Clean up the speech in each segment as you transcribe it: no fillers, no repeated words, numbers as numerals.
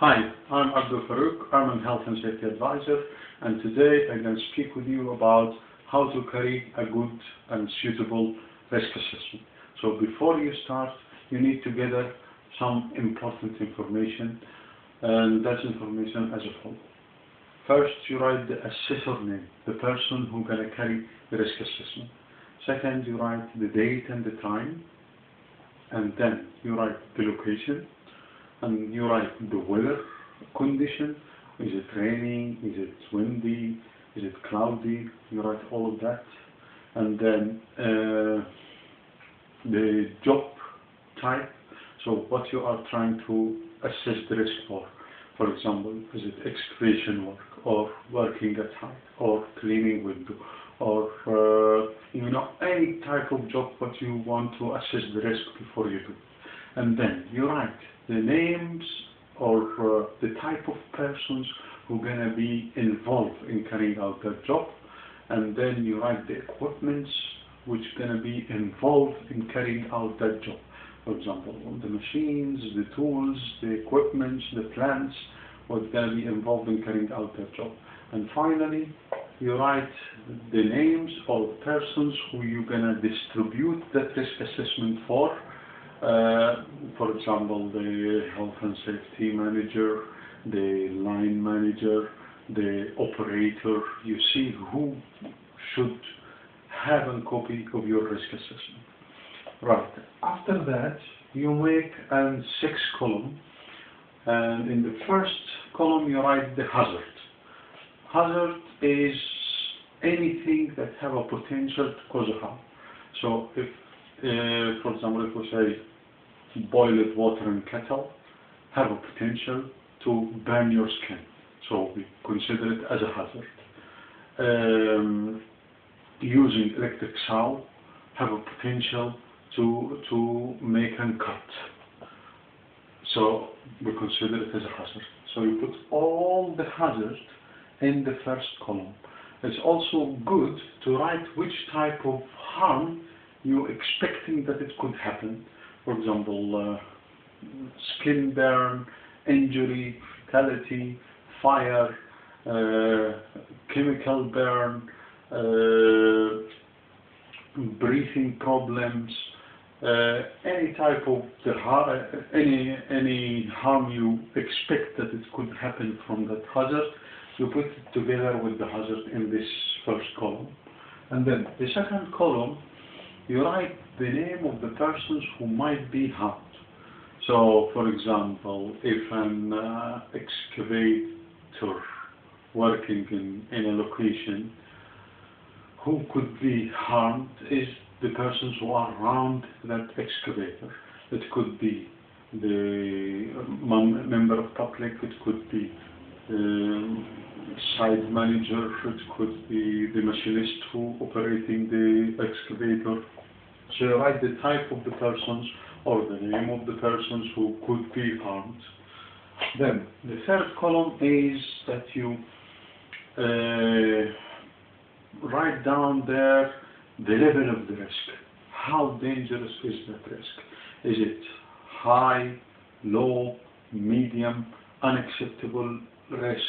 Hi, I'm Abdul Farouk. I'm a health and safety advisor, and today I'm going to speak with you about how to carry a good and suitable risk assessment. So before you start, you need to gather some important information, and that's information as a follows. First, you write the assessor name, the person who's going to carry the risk assessment. Second, you write the date and the time, and then you write the location, and you write the weather condition. Is it raining? Is it windy? Is it cloudy? You write all of that. And then the job type, so what you are trying to assess the risk for. For example, is it excavation work, or working at height, or cleaning window, or any type of job what you want to assess the risk before you do. And then you write the names or the type of persons who are going to be involved in carrying out that job, and then you write the equipments which are going to be involved in carrying out that job. For example, the machines, the tools, the equipments, the plants, what's going to be involved in carrying out that job. And finally, you write the names of persons who you're going to distribute that risk assessment for. For example, the health and safety manager, the line manager, the operator. You see who should have a copy of your risk assessment. Right. After that, you make a 6-column, and in the first column you write the hazard. Hazard is anything that have a potential to cause a harm. So if, for example, if we say boiled water in kettle have a potential to burn your skin, so we consider it as a hazard. Using electric saw have a potential to make a cut, so we consider it as a hazard. So you put all the hazards in the first column. It's also good to write which type of harm you're expecting that it could happen. For example, skin burn, injury, fatality, fire, chemical burn, breathing problems, any type of any harm you expect that it could happen from that hazard. You put it together with the hazard in this first column. And then the second column, you write the name of the persons who might be harmed. So, for example, if an excavator working in a location, who could be harmed is the persons who are around that excavator. It could be the member of public, it could be site manager, it could be the machinist who operating the excavator. So you write the type of the persons or the name of the persons who could be harmed. Then the third column is that you write down there the level of the risk. How dangerous is that risk? Is it high, low, medium, unacceptable risk?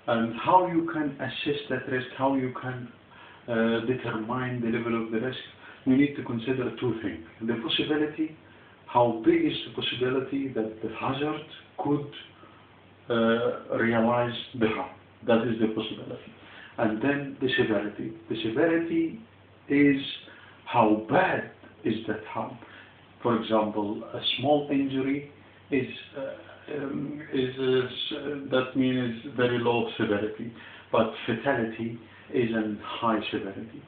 And how you can assess that risk, how you can determine the level of the risk. You need to consider two things. The possibility, how big is the possibility that the hazard could realize the harm. That is the possibility. And then the severity. The severity is how bad is that harm. For example, a small injury that means very low severity, but fatality is a high severity.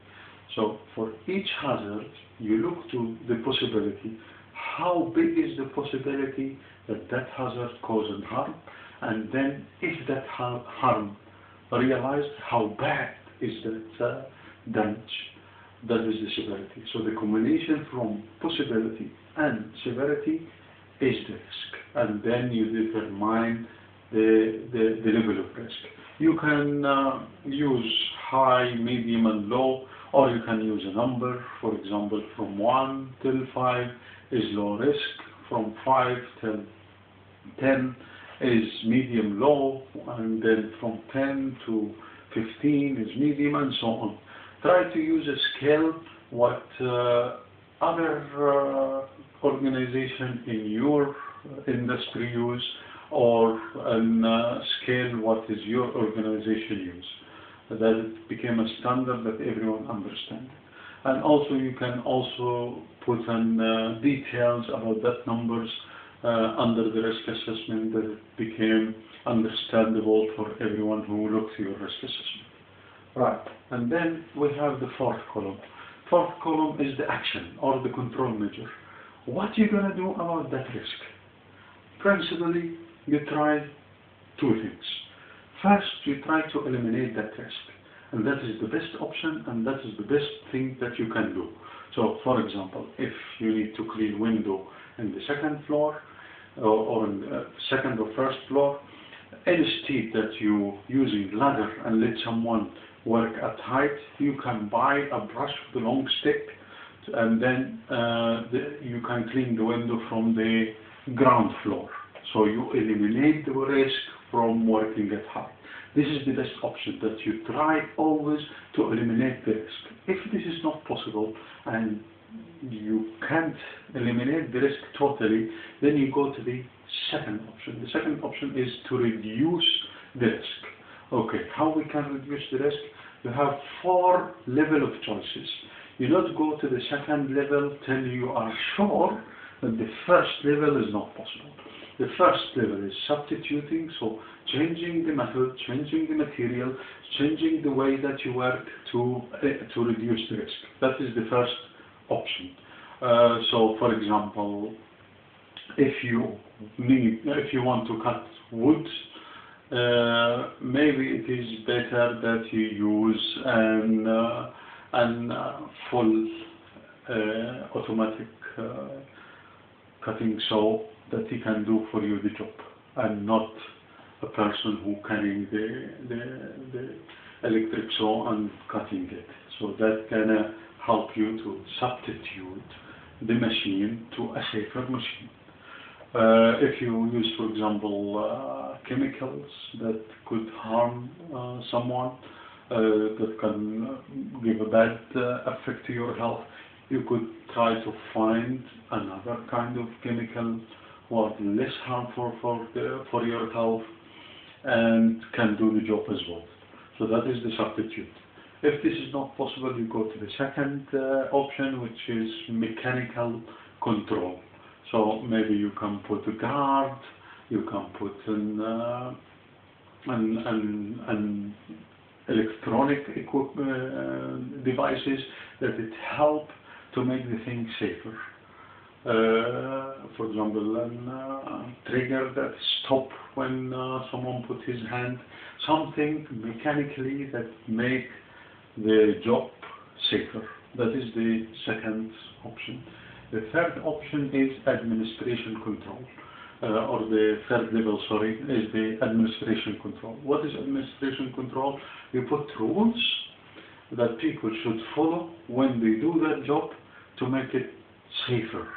So for each hazard, you look to the possibility. How big is the possibility that that hazard causes harm? And then if that harm realized, how bad is that damage? That is the severity. So the combination from possibility and severity is the risk. And then you determine the level of risk. You can use high, medium and low, or you can use a number. For example, from 1 till 5 is low risk, from 5 till 10 is medium low, and then from 10 to 15 is medium, and so on. Try to use a scale what other organization in your industry use, or a scale what is your organization use. That it became a standard that everyone understands. And also you can also put in details about that numbers under the risk assessment, that it became understandable for everyone who looked at your risk assessment. Right, and then we have the fourth column. Fourth column is the action or the control measure. What you're going to do about that risk? Principally, you try two things. First, you try to eliminate that risk. And that is the best option, and that is the best thing that you can do. So, for example, if you need to clean window in the second floor, or in the second or first floor, instead that you using ladder and let someone work at height, you can buy a brush with a long stick, and then you can clean the window from the ground floor. So you eliminate the risk from working at height. This is the best option, that you try always to eliminate the risk. If this is not possible and you can't eliminate the risk totally, then you go to the second option. The second option is to reduce the risk. Okay, how we can reduce the risk? You have 4 levels of choices. You don't go to the second level till you are sure that the first level is not possible. The first level is substituting, so changing the method, changing the material, changing the way that you work to reduce the risk. That is the first option. So, for example, if you want to cut wood, maybe it is better that you use an full automatic cutting saw that he can do for you the job, and not a person who carrying the electric saw and cutting it. So that can help you to substitute the machine to a safer machine. If you use, for example, chemicals that could harm someone, that can give a bad effect to your health, you could try to find another kind of chemical or less harmful for your health and can do the job as well. So that is the substitute. If this is not possible, you go to the second option, which is mechanical control. So maybe you can put a guard, you can put an electronic devices that it help to make the thing safer. For example, a trigger that stop when someone put his hand, something mechanically that make the job safer. That is the second option. The third option is administration control, or the third level, sorry, is the administration control. What is administration control? You put rules that people should follow when they do that job to make it safer.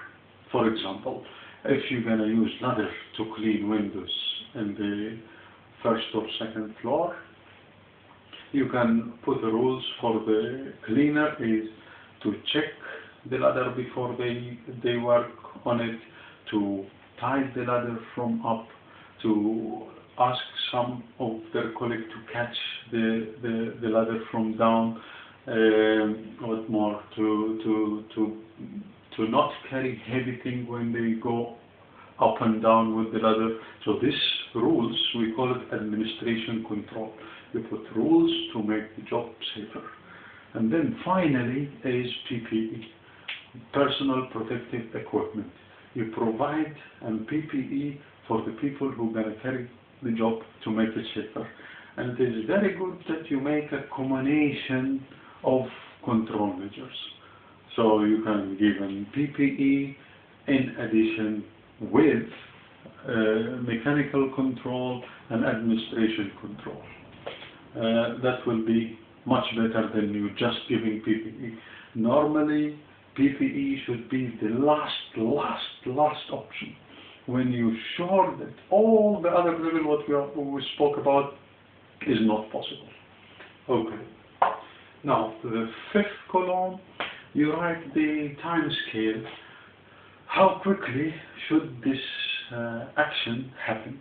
For example, if you're going to use ladder to clean windows in the first or second floor, you can put the rules for the cleaner is to check the ladder before they work on it, to tie the ladder from up, to ask some of their colleagues to catch the ladder from down, what more, to not carry heavy thing when they go up and down with the ladder. So these rules, we call it administration control. You put rules to make the job safer. And then finally is PPE, personal protective equipment. You provide an PPE for the people who are going to carry the job to make it safer. And it is very good that you make a combination of control measures. So you can give an PPE in addition with mechanical control and administration control. That will be much better than you just giving PPE. Normally, PPE should be the last option. when you sure that all the other level what we spoke about is not possible. Okay. Now, the fifth column, you write the time scale. How quickly should this action happen?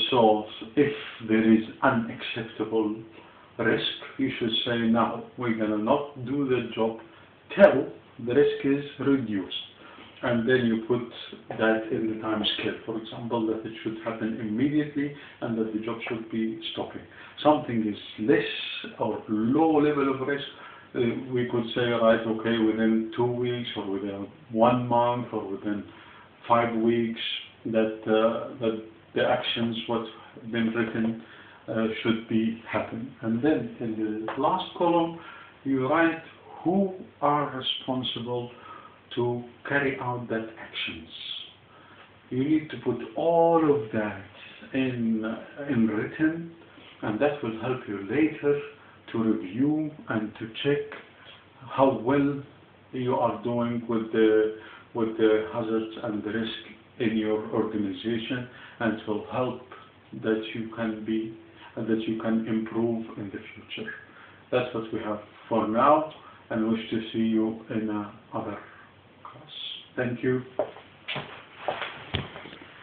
So, if there is unacceptable risk, you should say, now, we're going to not do the job till the risk is reduced. And then you put that in the time scale. For example, that it should happen immediately and that the job should be stopping. Something is less or low level of risk, we could say, right, okay, within 2 weeks or within 1 month or within 5 weeks, that the actions what been written should be happen. And then in the last column, you write who are responsible to carry out that actions. You need to put all of that in written, and that will help you later to review and to check how well you are doing with the hazards and the risk in your organization, and it will help that you can improve in the future. That's what we have for now, and wish to see you in other class. Thank you.